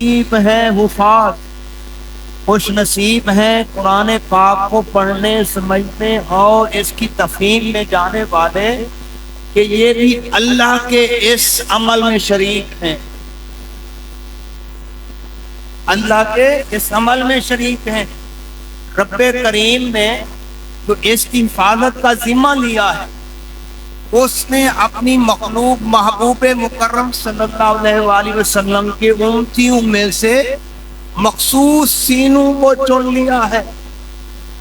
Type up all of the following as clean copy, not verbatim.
نصیب ہیں حفاظ، خوش نصیب ہیں قرآن پاک کو پڑھنے سمجھنے اور اس کی تفہیم میں جانے والے کہ یہ بھی اللہ کے اس عمل میں شریک ہیں، اللہ کے اس عمل میں شریک ہیں۔ رب کریم نے جو اس کی حفاظت کا ذمہ لیا ہے، اس نے اپنی مخلوق محبوب مکرم صلی اللہ علیہ وآلہ وسلم کے امتیوں میں سے مخصوص سینوں کو چن لیا ہے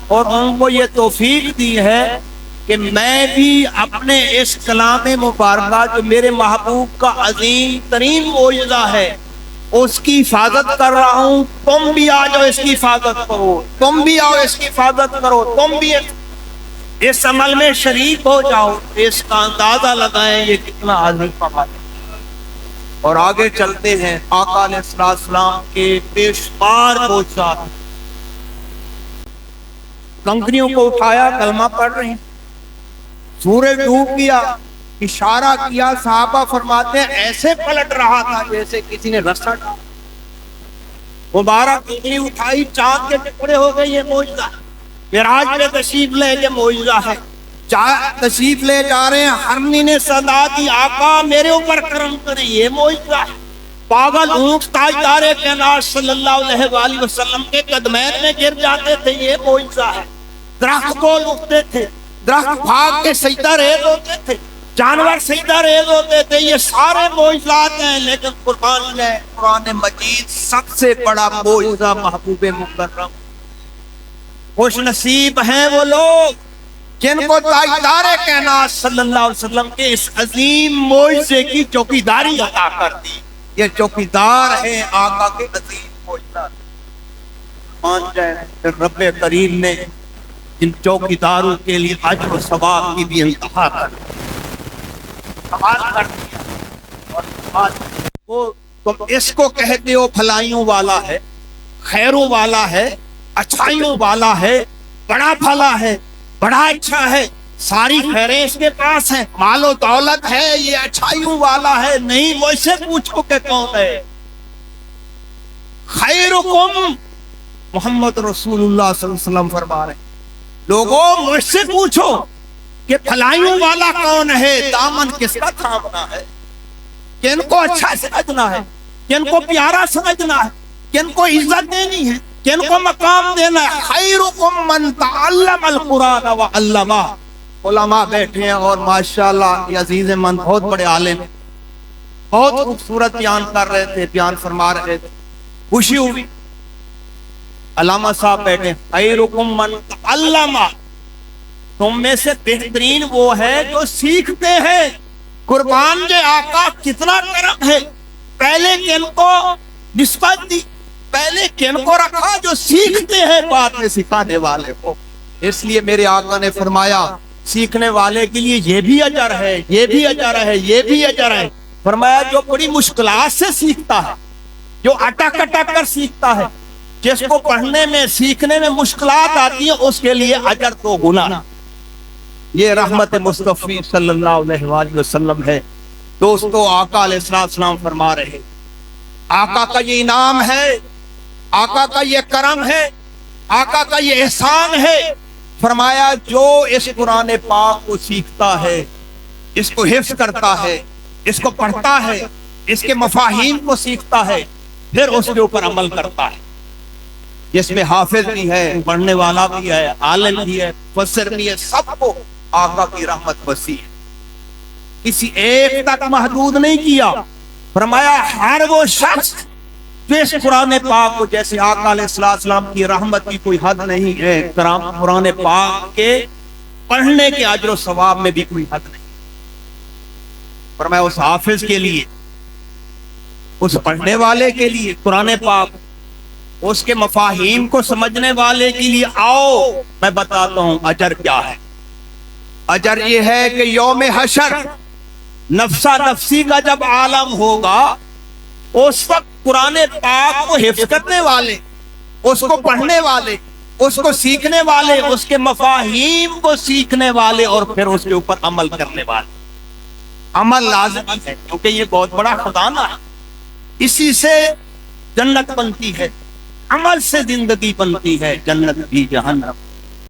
اور ان کو یہ توفیق دی ہے کہ میں بھی اپنے اس کلام مبارکہ جو میرے محبوب کا عظیم ترین معجزہ ہے اس کی حفاظت کر رہا ہوں، تم بھی آ جاؤ اس کی حفاظت کرو، تم بھی آؤ اس کی حفاظت کرو، تم بھی اس عمل میں شریک ہو جاؤ۔ اس کا اندازہ لگائیں یہ کتنا عظیم عمل ہے۔ اور آگے چلتے ہیں، آقا علیہ السلام کے بےشمار معجزات، کنکریوں کو اٹھایا، کلمہ پڑھ رہے ہیں، سورج ڈوب گیا، اشارہ کیا، صحابہ فرماتے ہیں ایسے پلٹ رہا تھا جیسے کسی نے رسا ڈالا، مبارک کنکری اٹھائی، چاند کے ٹکڑے ہو گئے، یہ معجزہ ہے۔ معراج میں تشریف لے، یہ معجزہ ہے۔ تشریف لے جا رہے ہیں، ہرنی نے صدا دی آقا میرے اوپر کرم کریں، یہ معجزہ ہے۔ پاگل اونٹ تاجدار کائنات صلی اللہ علیہ وآلہ وسلم کے قدمین میں گر جاتے تھے، یہ معجزہ ہے۔ درخت کو اٹھتے تھے، درخت بھاگ کے سجدہ ریز ہوتے تھے، جانور سجدہ ریز ہوتے تھے، یہ سارے معجزات ہیں۔ لیکن قرآن مجید سب سے بڑا معجزہ محبوب مکرم، خوش نصیب ہیں وہ لوگ جن کو تاجدار کائنات صلی اللہ علیہ وسلم کے اس عظیم معجزے کی چوکیداری عطا کر دی۔ یہ چوکیدار ہیں آقا کے عظیم معجزات۔ مان جائے رب کریم نے ان چوکیداروں کے لیے اجر و ثواب کی بھی انتہا کر دیا۔ اور وہ تم اس کو کہتے ہو بھلائیوں والا ہے، خیروں والا ہے، اچھائیوں والا ہے، بڑا بھلا ہے، بڑا اچھا ہے، ساری خیریں اس کے پاس ہیں، مال و دولت ہے، یہ اچھائیوں والا ہے۔ نہیں، مجھ سے پوچھو کہ کون ہے۔ خیرکم، محمد رسول اللہ صلی اللہ علیہ وسلم فرما رہے ہیں، لوگوں مجھ سے پوچھو کہ بھلائیوں والا کون ہے، دامن کس کا تھامنا ہے، کن کو اچھا سمجھنا ہے، کن کو پیارا سمجھنا ہے، کن کو عزت دینی ہے، کن کو مقام دینا ہے۔ خیرکم من تعلم القرآن وعلمہ۔ علماء بیٹھے ہیں اور ماشاءاللہ یہ عزیز من بہت بڑے عالم ہیں، بہت خوبصورت بیان کر رہے تھے، بیان فرما رہے تھے، خوشی ہوئی۔ علامہ صاحب بیٹھے، خیرکم من تعلم، تم میں سے بہترین وہ ہے جو سیکھتے ہیں۔ قربان کے آقا کتنا کرم ہے، پہلے کن کو نسبت دی، پہلے کن کو رکھا جو سیکھتے ہیں، بعد میں سکھانے والے کو۔ اس لیے میرے آقا نے فرمایا سیکھنے والے کے لیے یہ بھی اجر ہے، یہ بھی اجر ہے، یہ بھی اجر ہے۔ فرمایا جو بڑی مشکلات سے سیکھتا ہے، جو اٹک اٹک کر سیکھتا ہے، جس کو پڑھنے میں سیکھنے میں مشکلات آتی ہیں، اس کے لیے اجر 2 گنا۔ یہ رحمت مصطفی صلی اللہ علیہ وآلہ وسلم ہے۔ دوستو، آقا علیہ السلام فرما رہے ہیں، آقا کا یہ انعام ہے، آقا کا یہ کرم ہے، آقا کا یہ احسان ہے۔ فرمایا جو اس قرآن پاک کو سیکھتا ہے، اس کو حفظ کرتا ہے، اس کو پڑھتا ہے، اس کے مفاہیم کو سیکھتا ہے، پھر اس کے اوپر عمل کرتا ہے، جس میں حافظ بھی ہے، پڑھنے والا بھی ہے، عالم بھی ہے، مفسر بھی ہے، سب کو آقا کی رحمت وسیع ہے، کسی ایک تک محدود نہیں کیا۔ فرمایا ہر وہ شخص جو اس قرآن پاک کو، جیسے آقا علیہ السلام کی رحمت کی کوئی حد نہیں ہے، قرآن پاک کے پڑھنے کے اجر و ثواب میں بھی کوئی حد نہیں۔ فرمایا اس حافظ کے لیے، اس پڑھنے والے کے لیے قرآن پاک، اس کے مفاہیم کو سمجھنے والے کے لیے، آؤ میں بتاتا ہوں اجر کیا ہے۔ اجر یہ ہے کہ یوم حشر نفسا نفسی کا جب عالم ہوگا، اس وقت قرآن پاک کو حفظ کرنے والے، اس کو پڑھنے والے، اس کو سیکھنے والے، اس کے مفاہیم کو سیکھنے والے اور پھر اس کے اوپر عمل کرنے والے، عمل لازم ہے کیونکہ یہ بہت بڑا خزانہ ہے۔ اسی سے جنت بنتی ہے، عمل سے زندگی بنتی ہے، جنت بھی جہنم۔